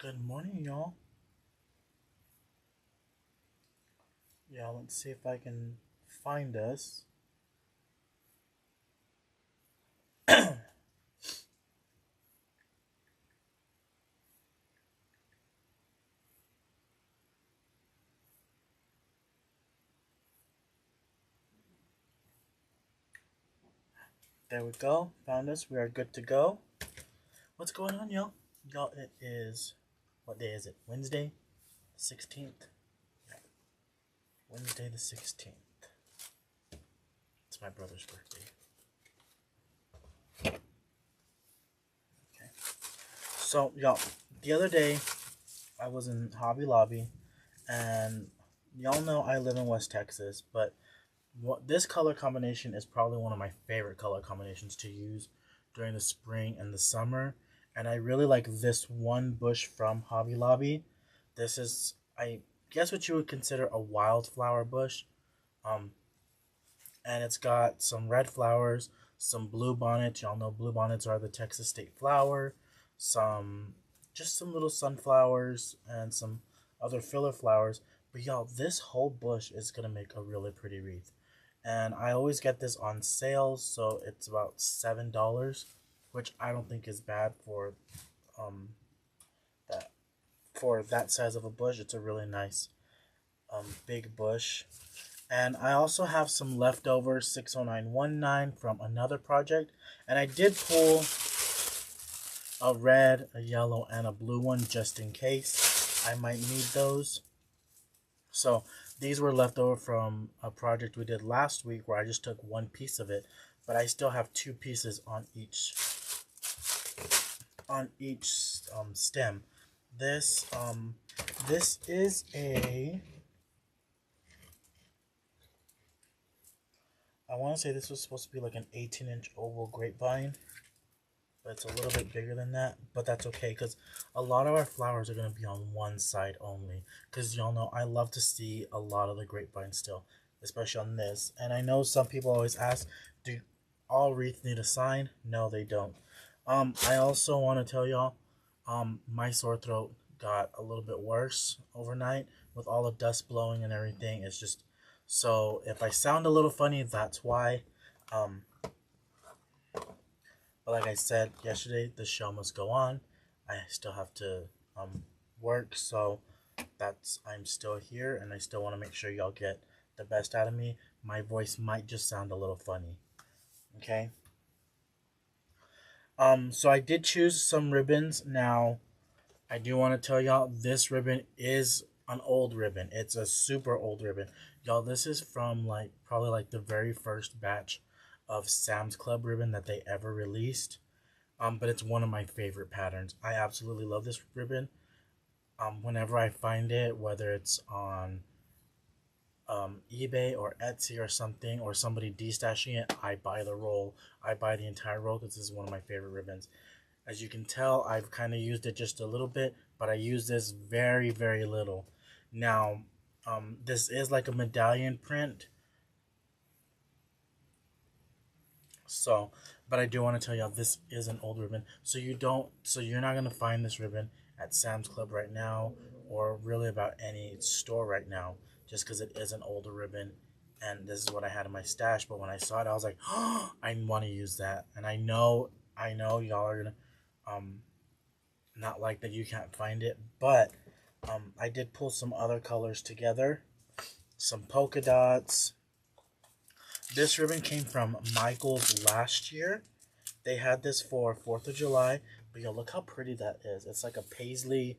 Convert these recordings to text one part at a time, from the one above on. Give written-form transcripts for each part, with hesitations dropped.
Good morning, y'all. Yeah, let's see if I can find us. There we go. Found us. We are good to go. What's going on, y'all? Y'all, it is. What day is it? Wednesday, 16th. Yeah, Wednesday the 16th. It's my brother's birthday. Okay. So, y'all, the other day I was in Hobby Lobby, and y'all know I live in West Texas, but this color combination is probably one of my favorite color combinations to use during the spring and the summer. And I really like this one bush from Hobby Lobby. This is, I guess, what you would consider a wildflower bush. Um, and it's got some red flowers, some blue bonnets. Y'all know blue bonnets are the Texas state flower. Some, just some little sunflowers and some other filler flowers. But y'all, this whole bush is gonna make a really pretty wreath. And I always get this on sale, so it's about $7, which I don't think is bad um that for that size of a bush. It's a really nice big bush. And I also have some leftover 60919 from another project, and I did pull a red, a yellow, and a blue one just in case I might need those. So these were left over from a project we did last week where I just took one piece of it, but I still have two pieces on each stem. This is a, I want to say this was supposed to be like an 18-inch oval grapevine, but it's a little bit bigger than that. But that's okay, because a lot of our flowers are going to be on one side only, because y'all know I love to see a lot of the grapevine still, especially on this. And I know some people always ask, do all wreaths need a sign? No, they don't. I also want to tell y'all, my sore throat got a little bit worse overnight with all the dust blowing and everything. It's just, so if I sound a little funny, that's why. Um, but like I said yesterday, the show must go on. I still have to work, so I'm still here, and I still want to make sure y'all get the best out of me. My voice might just sound a little funny. Okay. So I did choose some ribbons. Now, I do want to tell y'all this ribbon is an old ribbon. It's a super old ribbon. Y'all, this is from like probably like the very first batch of Sam's Club ribbon that they ever released. But it's one of my favorite patterns. I absolutely love this ribbon. Whenever I find it, whether it's on eBay or Etsy or something, or somebody destashing it, I buy the roll. I buy the entire roll because this is one of my favorite ribbons. As you can tell, I've kind of used it just a little bit, but I use this very, very little. Now, this is like a medallion print. So, but I do want to tell y'all this is an old ribbon. So you're not going to find this ribbon at Sam's Club right now, or really about any store right now, just because it is an older ribbon. And this is what I had in my stash. But when I saw it, I was like, oh, I want to use that. And I know y'all are going to, not like that you can't find it, but I did pull some other colors together, some polka dots. This ribbon came from Michael's last year. They had this for 4th of July, but yo, look how pretty that is. It's like a paisley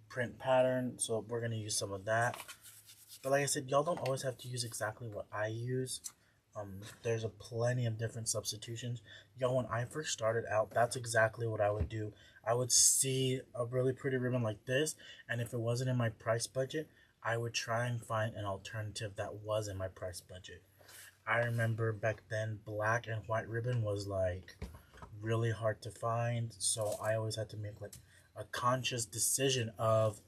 print pattern, so we're going to use some of that. But like I said, y'all don't always have to use exactly what I use. There's a plenty of different substitutions. Yo, when I first started out, that's exactly what I would do. I would see a really pretty ribbon like this, and if it wasn't in my price budget, I would try and find an alternative that was in my price budget. I remember back then, black and white ribbon was like really hard to find, so I always had to make like a conscious decision of,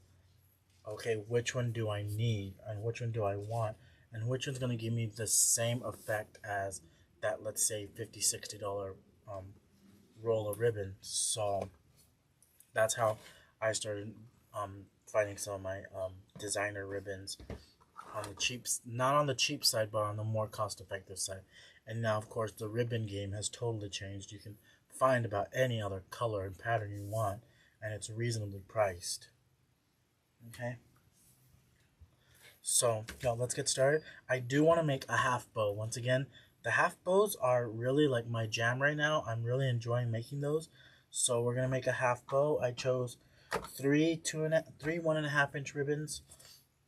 okay, which one do I need and which one do I want, and which one's going to give me the same effect as that, let's say, $50, $60 roll of ribbon. So that's how I started finding some of my designer ribbons on the cheap, not on the cheap side, but on the more cost-effective side. And now, of course, the ribbon game has totally changed. You can find about any other color and pattern you want, and it's reasonably priced. Okay. So, let's get started. I do want to make a half bow. Once again, the half bows are really like my jam right now. I'm really enjoying making those. So we're gonna make a half bow. I chose three 1.5 inch ribbons,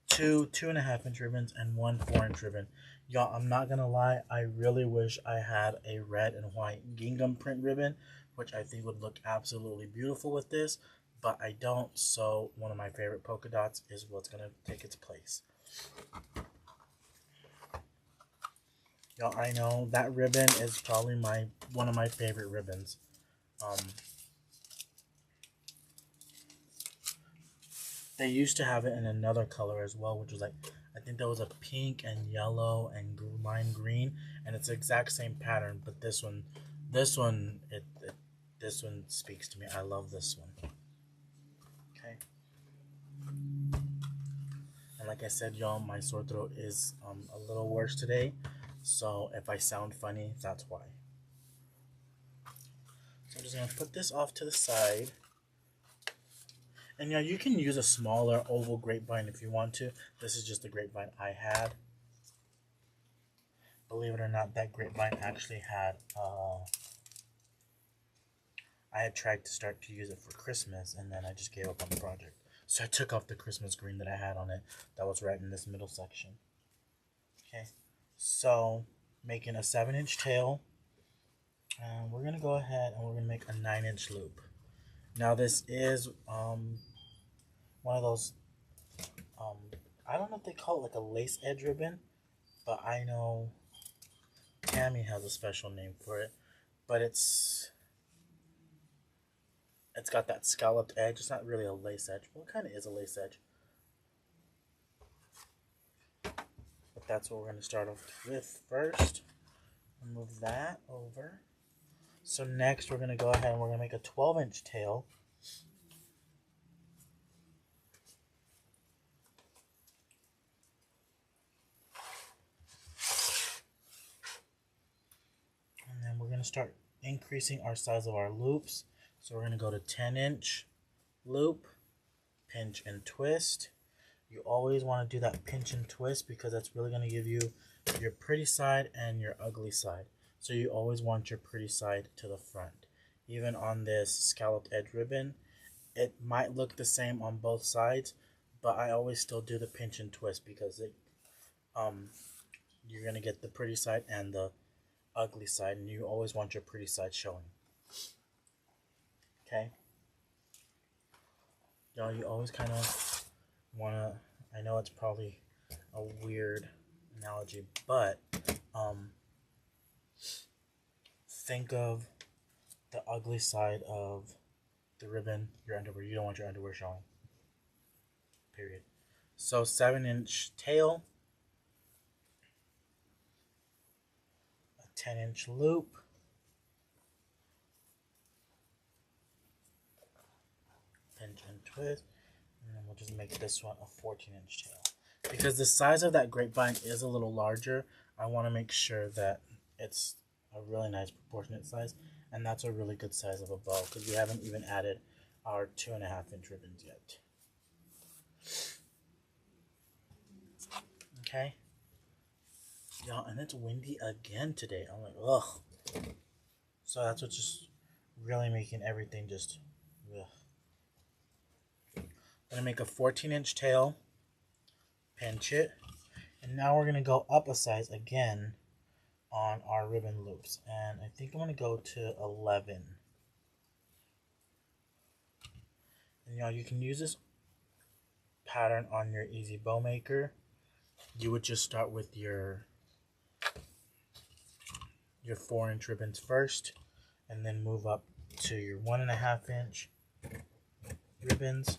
two 2.5 inch ribbons, and one 4-inch ribbon. Y'all, I'm not gonna lie, I really wish I had a red and white gingham print ribbon, which I think would look absolutely beautiful with this, but I don't, so one of my favorite polka dots is what's gonna take its place. Y'all, I know that ribbon is probably one of my favorite ribbons. They used to have it in another color as well, which was like, I think there was a pink and yellow and lime green, and it's the exact same pattern. But this one speaks to me. I love this one. Okay. And like I said, y'all, my sore throat is a little worse today, so if I sound funny, that's why. So I'm just gonna put this off to the side. And yeah, you can use a smaller oval grapevine if you want to. This is just the grapevine I had. Believe it or not, that grapevine actually had, I had tried to start to use it for Christmas, and then I just gave up on the project. So I took off the Christmas green that I had on it that was right in this middle section. Okay, so making a 7-inch tail. And we're going to go ahead and we're going to make a 9-inch loop. Now this is one of those, I don't know if they call it like a lace edge ribbon, but I know Tammy has a special name for it. But it's got that scalloped edge. It's not really a lace edge. Well, it kind of is a lace edge. But that's what we're going to start off with first. Move that over. So next we're going to go ahead and we're going to make a 12-inch tail. And then we're going to start increasing our size of our loops. So we're going to go to 10-inch loop, pinch and twist. You always want to do that pinch and twist because that's really going to give you your pretty side and your ugly side. So you always want your pretty side to the front. Even on this scalloped edge ribbon, it might look the same on both sides, but I always still do the pinch and twist because you're going to get the pretty side and the ugly side, and you always want your pretty side showing. Okay? You always kind of want to, I know it's probably a weird analogy, but think of the ugly side of the ribbon, your underwear. You don't want your underwear showing. Period. So 7-inch tail, a 10-inch loop, pinch and twist, and then we'll just make this one a 14-inch tail. Because the size of that grapevine is a little larger, I want to make sure that it's a really nice proportionate size, and that's a really good size of a bow because we haven't even added our 2.5-inch ribbons yet. Okay. Y'all, and it's windy again today. I'm like, ugh. So that's what's just really making everything just, ugh. I'm gonna make a 14-inch tail, pinch it, and now we're gonna go up a size again on our ribbon loops, and I think I'm gonna go to 11. And y'all, you can use this pattern on your easy bow maker. You would just start with your 4-inch ribbons first, and then move up to your 1.5-inch ribbons.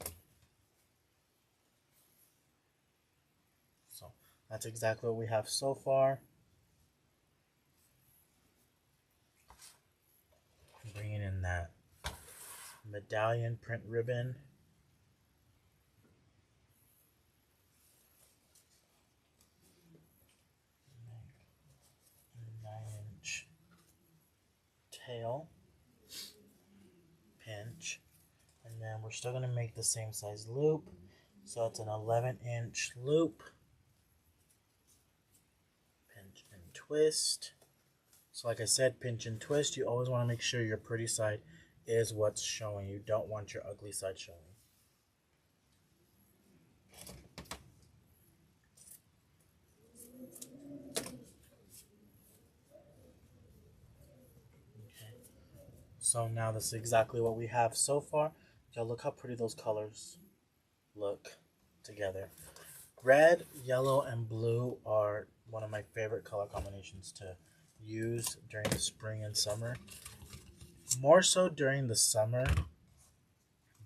So that's exactly what we have so far. Bringing in that medallion print ribbon, tail, pinch, and then we're still going to make the same size loop. So it's an 11-inch loop, pinch and twist. So like I said, pinch and twist, you always want to make sure your pretty side is what's showing. You don't want your ugly side showing. Okay. So now this is exactly what we have so far. Y'all look how pretty those colors look together. Red, yellow, and blue are one of my favorite color combinations to use during the spring and summer. More so during the summer,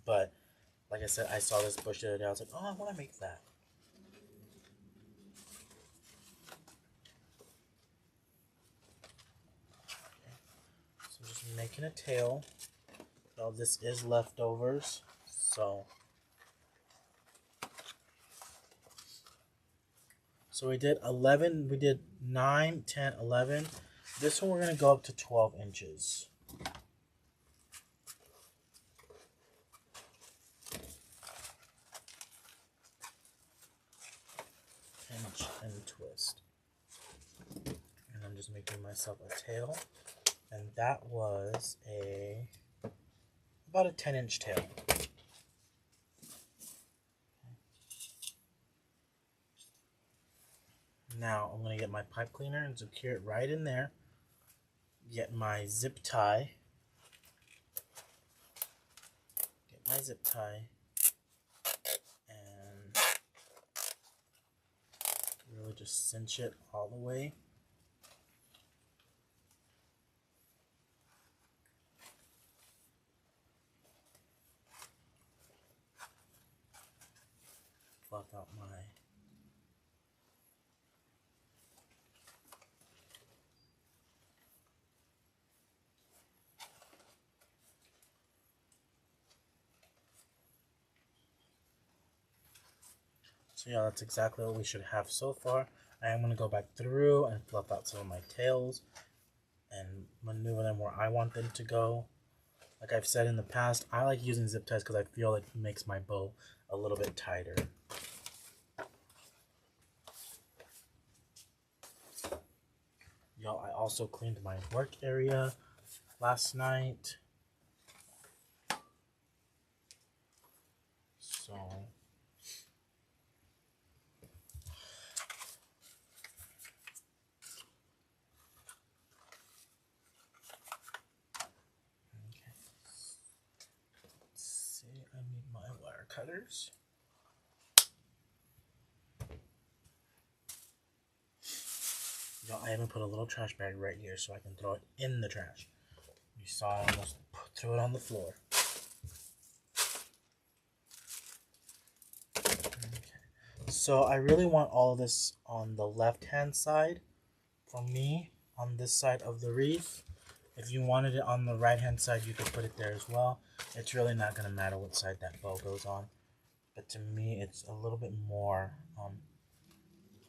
but like I said, I saw this bush the other day. I was like, oh, I want to make that. Okay. So I'm just making a tail. So this is leftovers, so we did 11, we did 9, 10, 11. This one we're going to go up to 12 inches. Pinch and twist. And I'm just making myself a tail. And that was about a 10-inch tail. Now I'm going to get my pipe cleaner and secure it right in there. Get my zip tie. And really just cinch it all the way. Fluff out my So yeah, that's exactly what we should have so far. I am going to go back through and fluff out some of my tails and maneuver them where I want them to go. Like I've said in the past, I like using zip ties because I feel like it makes my bow a little bit tighter. Y'all, I also cleaned my work area last night. So I need my wire cutters. Y'all, I even put a little trash bag right here so I can throw it in the trash. You saw I almost threw it on the floor. Okay. So I really want all of this on the left-hand side. For me, on this side of the wreath. If you wanted it on the right-hand side, you could put it there as well. It's really not going to matter what side that bow goes on. But to me, it's a little bit more,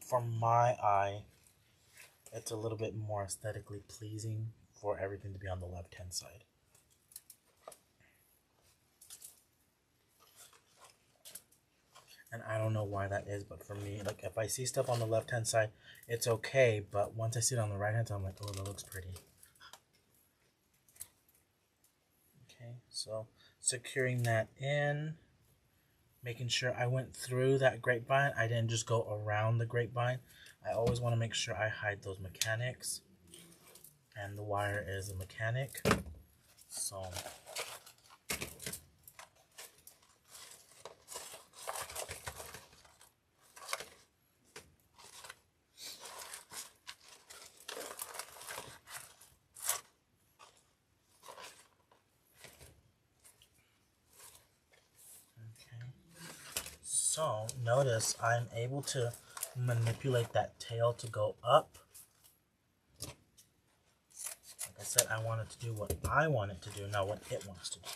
for my eye, it's a little bit more aesthetically pleasing for everything to be on the left-hand side. And I don't know why that is, but for me, like if I see stuff on the left-hand side, it's okay. But once I see it on the right-hand side, I'm like, oh, that looks pretty. Okay, so securing that in, making sure I went through that grapevine. I didn't just go around the grapevine. I always want to make sure I hide those mechanics. And the wire is a mechanic. So So notice I'm able to manipulate that tail to go up. Like I said, I want it to do what I want it to do, not what it wants to do.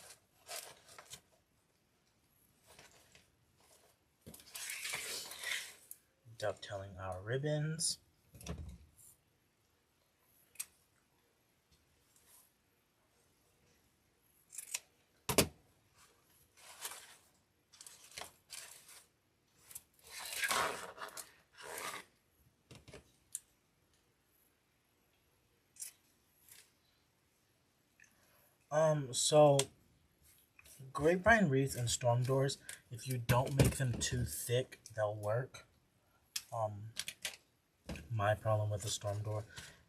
Dovetailing our ribbons. So Grapevine Wreath and Storm Doors, if you don't make them too thick, they'll work. My problem with the Storm Door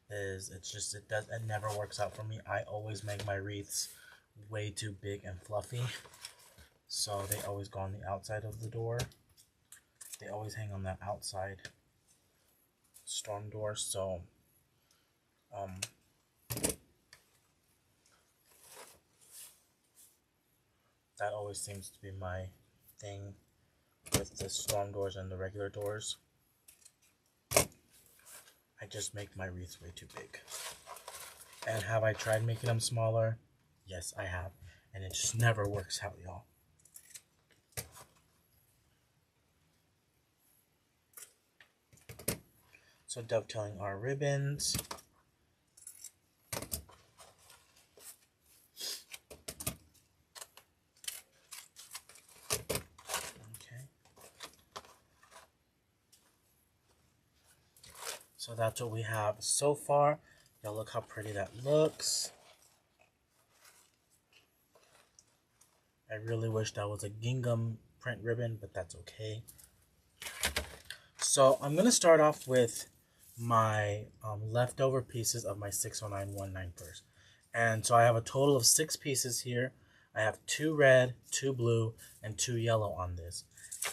is it never works out for me. I always make my wreaths way too big and fluffy, so they always go on the outside of the door. They always hang on that outside storm door, so that always seems to be my thing with the storm doors and the regular doors. I just make my wreaths way too big. And have I tried making them smaller? Yes, I have. And it just never works out, y'all. So dovetailing our ribbons. Okay. So that's what we have so far. Y'all look how pretty that looks. I really wish that was a gingham print ribbon, but that's okay. So I'm going to start off with my leftover pieces of my 60919 first. And so I have a total of 6 pieces here. I have 2 red, 2 blue, and 2 yellow on this.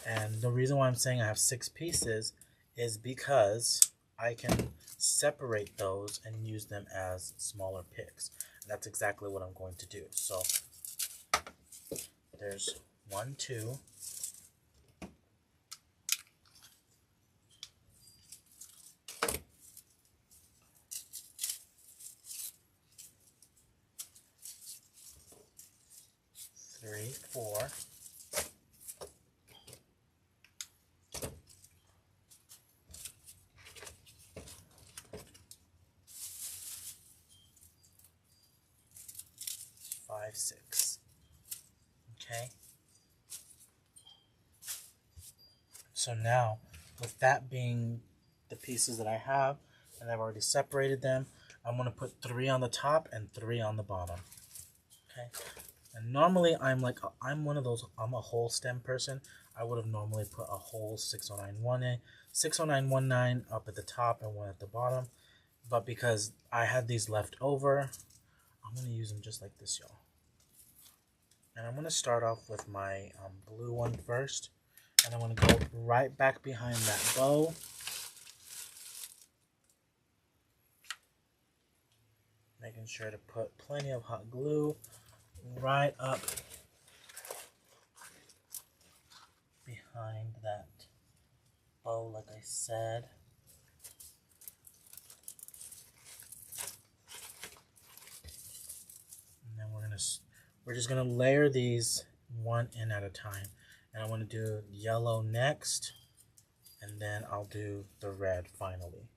And the reason why I'm saying I have 6 pieces is because I can separate those and use them as smaller picks. And that's exactly what I'm going to do. So there's 1, 2. 3, 4. 5, 6. Okay. So now, with that being the pieces that I have, and I've already separated them, I'm going to put 3 on the top and 3 on the bottom. Okay. And normally I'm one of those, I'm a whole stem person. I would have normally put a whole 60919 up at the top and 1 at the bottom. But because I had these left over, I'm going to use them just like this, y'all. And I'm going to start off with my blue one first. And I'm going to go right back behind that bow. Making sure to put plenty of hot glue right up behind that bow, like I said. And then we're just gonna layer these one in at a time. And I want to do yellow next, and then I'll do the red finally.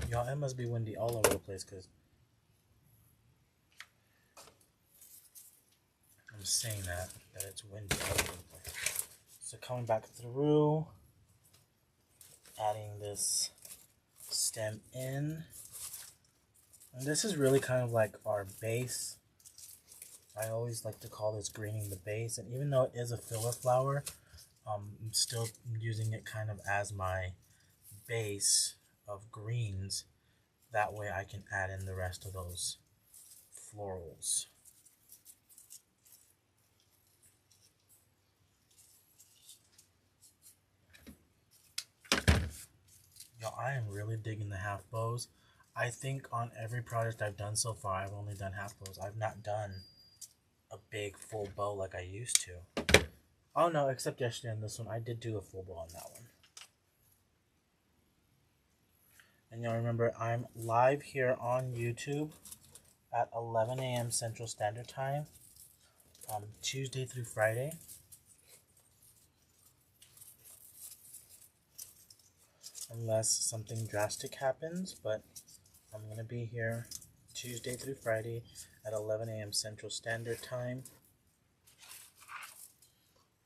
Y'all, it must be windy all over the place because I'm saying that it's windy all over the place. So coming back through, adding this stem in. And this is really kind of like our base. I always like to call this greening the base. And even though it is a filler flower, I'm still using it kind of as my base of greens. That way I can add in the rest of those florals. Yo, I am really digging the half bows. I think on every project I've done so far, I've only done half bows. I've not done a big full bow like I used to. Oh no, except yesterday on this one, I did do a full bow on that one. And y'all remember, I'm live here on YouTube at 11 a.m. Central Standard Time, Tuesday through Friday. Unless something drastic happens, but I'm going to be here Tuesday through Friday at 11 a.m. Central Standard Time.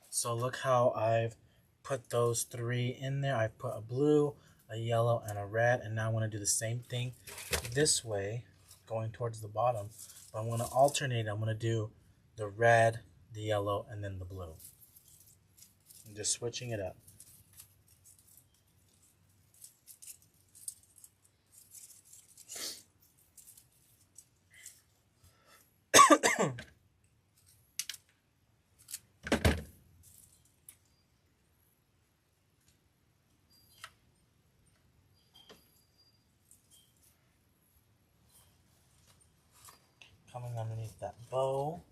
So look how I've put those 3 in there. I've put a blue, a a yellow, and a red. And now I'm going to do the same thing this way, going towards the bottom. But I'm going to alternate. I'm going to do the red, the yellow, and then the blue. I'm just switching it up. Coming underneath that bow.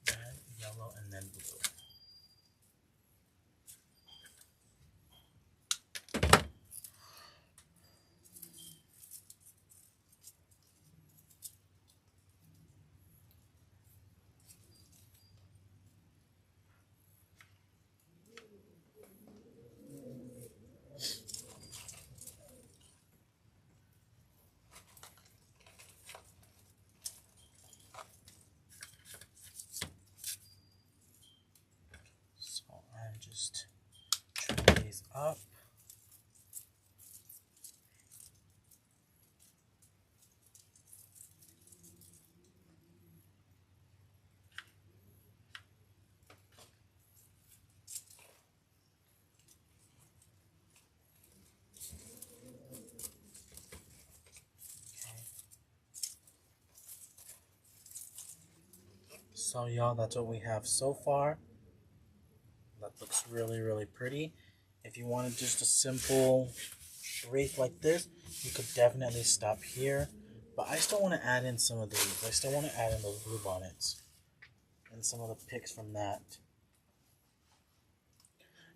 Red, yellow, and then blue. So I'm just trimming these up. So y'all, that's what we have so far. That looks really, really pretty. If you wanted just a simple wreath like this, you could definitely stop here. But I still want to add in some of these. I still want to add in those blue bonnets and some of the pics from that.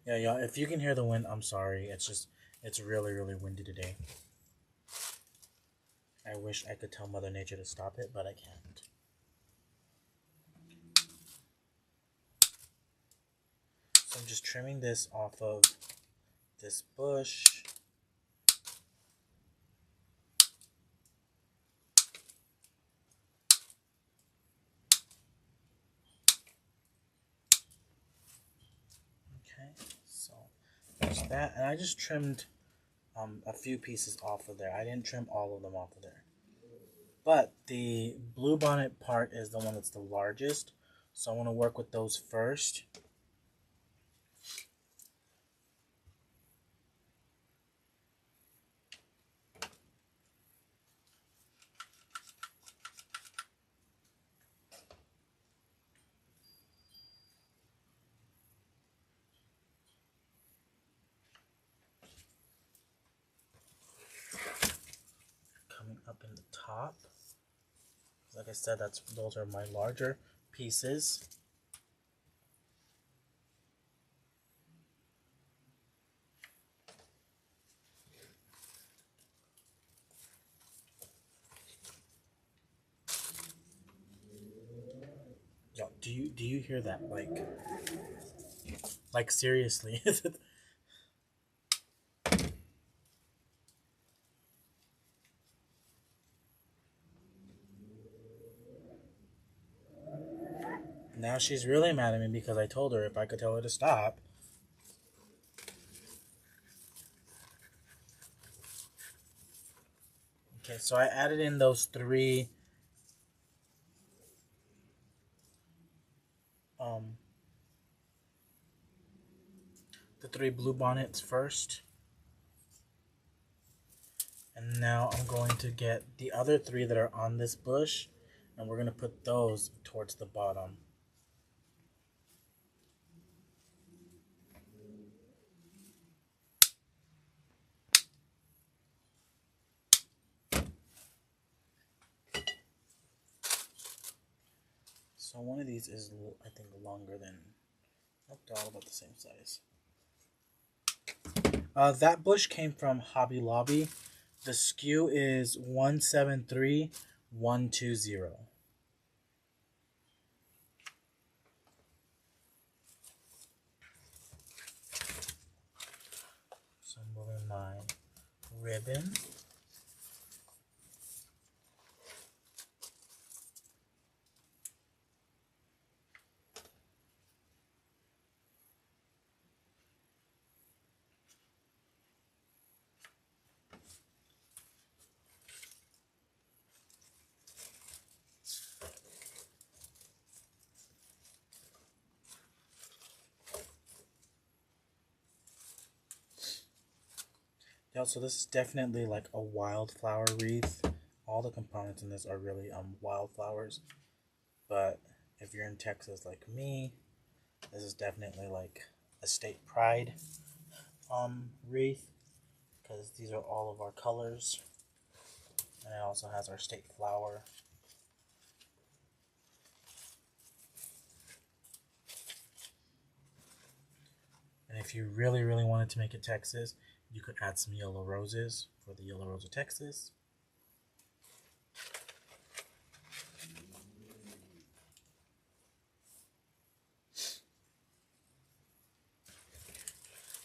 Yeah, y'all, if you can hear the wind, I'm sorry. It's really, really windy today. I wish I could tell Mother Nature to stop it, but I can't. So I'm just trimming this off of this bush. Okay, so there's that. And I just trimmed a few pieces off of there. I didn't trim all of them off of there. But the blue bonnet part is the one that's the largest. So I want to work with those first. Coming up in the top. Like I said, those are my larger pieces. Yo, do you hear that? Like seriously? Now she's really mad at me because I told her if I could tell her to stop. Okay, so I added in those three the three blue bonnets first. And now I'm going to get the other three that are on this bush, and we're going to put those towards the bottom. So one of these is, I think, longer than, nope, they're all about the same size. That bush came from Hobby Lobby. The SKU is 173120. So I'm moving ribbon. Yeah, so this is definitely like a wildflower wreath. All the components in this are really wildflowers. But if you're in Texas like me, this is definitely like a state pride wreath, because these are all of our colors, and it also has our state flower. And if you really wanted to make it Texas, you could add some yellow roses for the yellow rose of Texas.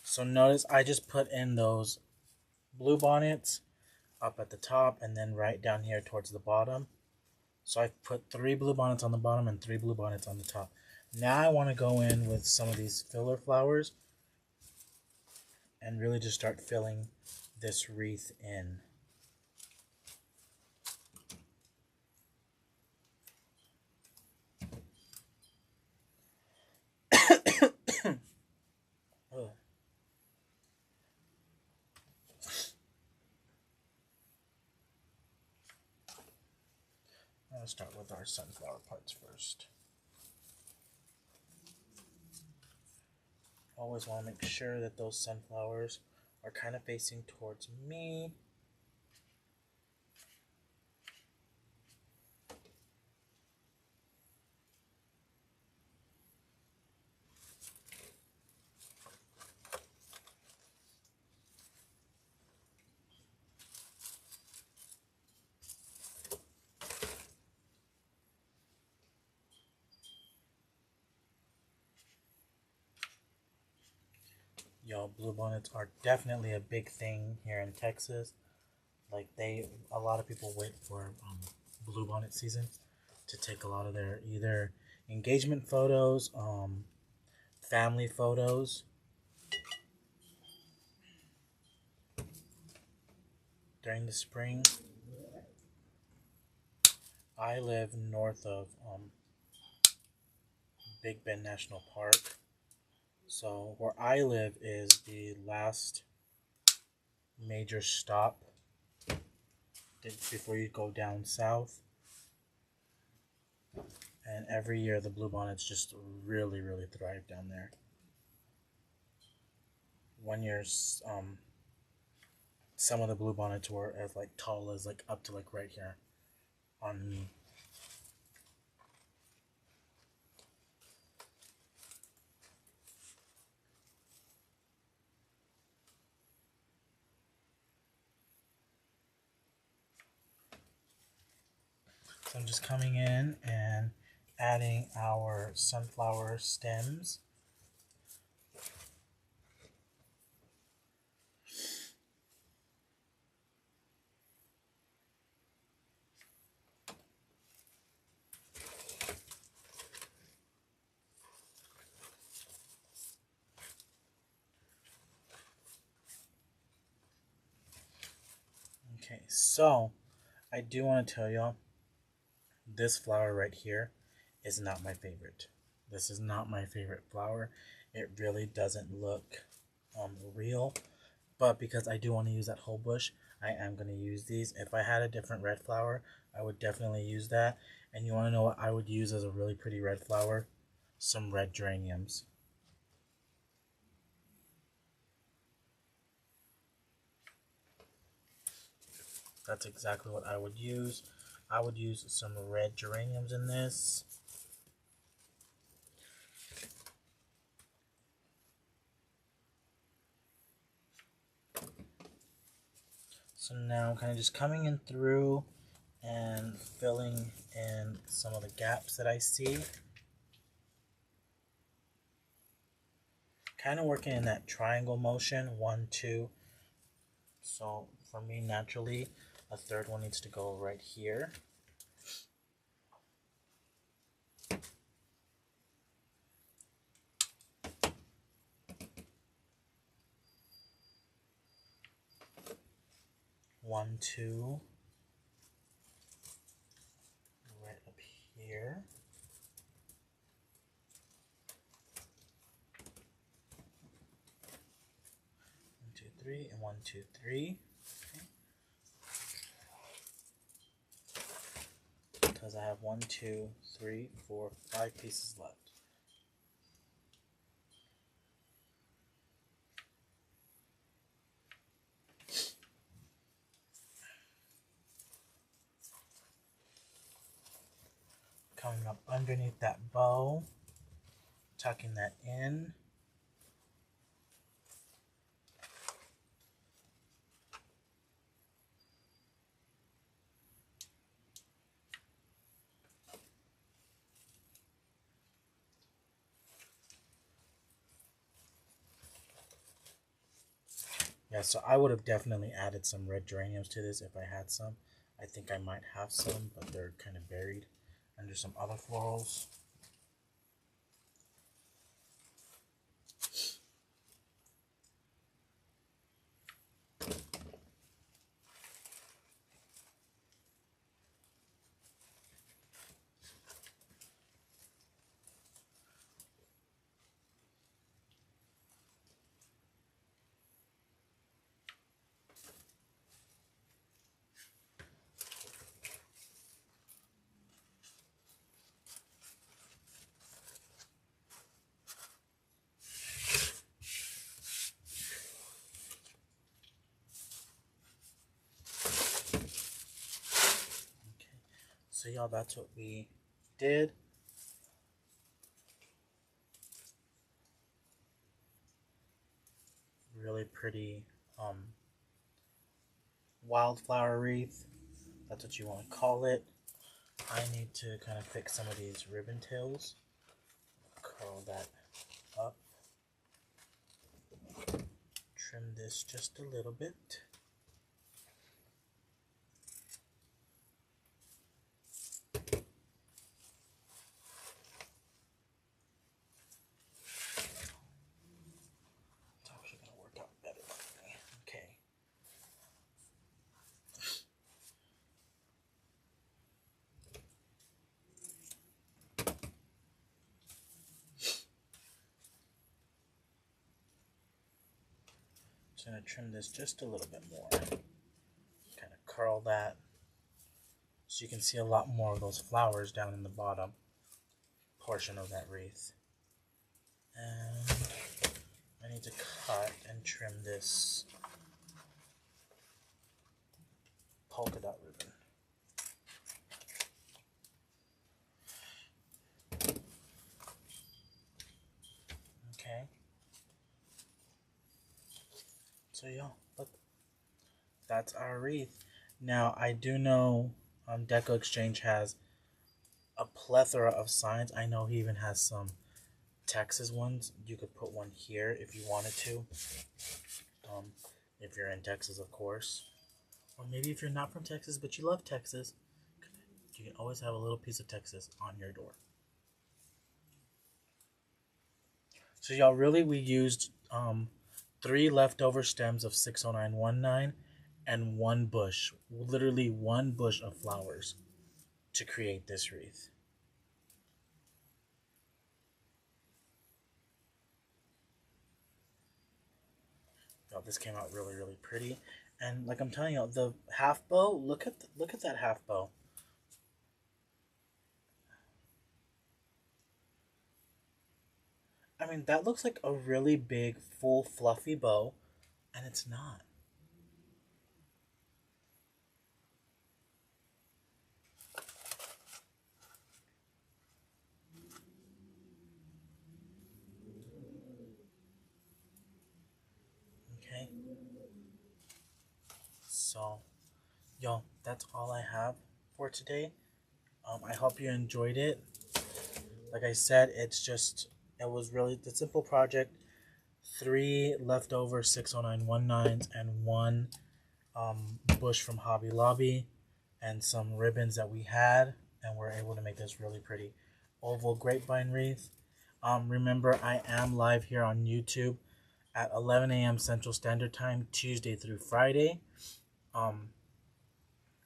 So notice I just put in those blue bonnets up at the top and then right down here towards the bottom. So I've put 3 blue bonnets on the bottom and 3 blue bonnets on the top. Now I want to go in with some of these filler flowers and really just start filling this wreath in. Oh. I'll start with our sunflower parts first. Always want to make sure that those sunflowers are kind of facing towards me. Y'all, bluebonnets are definitely a big thing here in Texas. Like a lot of people wait for bluebonnet season to take a lot of their either engagement photos, family photos. During the spring. I live north of Big Bend National Park. So where I live is the last major stop before you go down south. And every year the bluebonnets just really thrive down there. One year, some of the bluebonnets were as like tall as like up to like right here on me. So I'm just coming in and adding our sunflower stems. Okay, so I do want to tell y'all, this flower right here is not my favorite. This is not my favorite flower. It really doesn't look real, but because I do want to use that whole bush, I am going to use these. If I had a different red flower, I would definitely use that. And you want to know what I would use as a really pretty red flower? Some red geraniums. That's exactly what I would use. I would use some red geraniums in this. So now I'm kind of just coming in through and filling in some of the gaps that I see. Kind of working in that triangle motion, 1, 2. So for me, naturally, a third one needs to go right here. One, two, right up here. 1, 2, 3, and 1, 2, 3. Okay. Because I have 1, 2, 3, 4, 5 pieces left. Coming up underneath that bow, tucking that in. Yeah, so I would have definitely added some red geraniums to this if I had some. I think I might have some, but they're kind of buried under some other florals. So y'all, that's what we did. Really pretty wildflower wreath. That's what you want to call it. I need to kind of fix some of these ribbon tails. Curl that up. Trim this just a little bit. Just going to trim this just a little bit more. Kind of curl that so you can see a lot more of those flowers down in the bottom portion of that wreath. And I need to cut and trim this polka dot ribbon. Okay. So yeah, look, that's our wreath. Now I do know DecoExchange has a plethora of signs. I know he even has some Texas ones. You could put one here if you wanted to. If you're in Texas, of course. Or maybe if you're not from Texas but you love Texas, you can always have a little piece of Texas on your door. So y'all, really we used 3 leftover stems of 60919 and 1 bush, literally 1 bush of flowers to create this wreath. Y'all, this came out really, really pretty. And like I'm telling y'all, the half bow, look at that half bow. I mean, that looks like a really big, full, fluffy bow, and it's not. Okay. So, y'all, that's all I have for today. I hope you enjoyed it. Like I said, it was really the simple project. 3 leftover 60919s and 1 bush from Hobby Lobby and some ribbons that we had, and we're able to make this really pretty oval grapevine wreath. Remember, I am live here on YouTube at 11 a.m. Central Standard Time, Tuesday through Friday.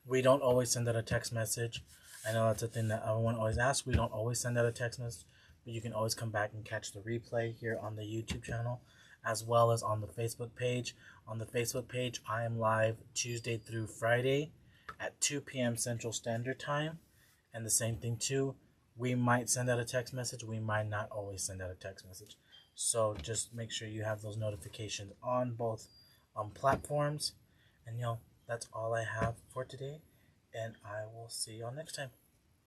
We don't always send out a text message. I know that's a thing that everyone always asks. We don't always send out a text message, but you can always come back and catch the replay here on the YouTube channel, as well as on the Facebook page. On the Facebook page, I am live Tuesday through Friday at 2 p.m. Central Standard Time. And the same thing too, we might send out a text message. We might not always send out a text message. So just make sure you have those notifications on both platforms. And that's all I have for today. And I will see y'all next time.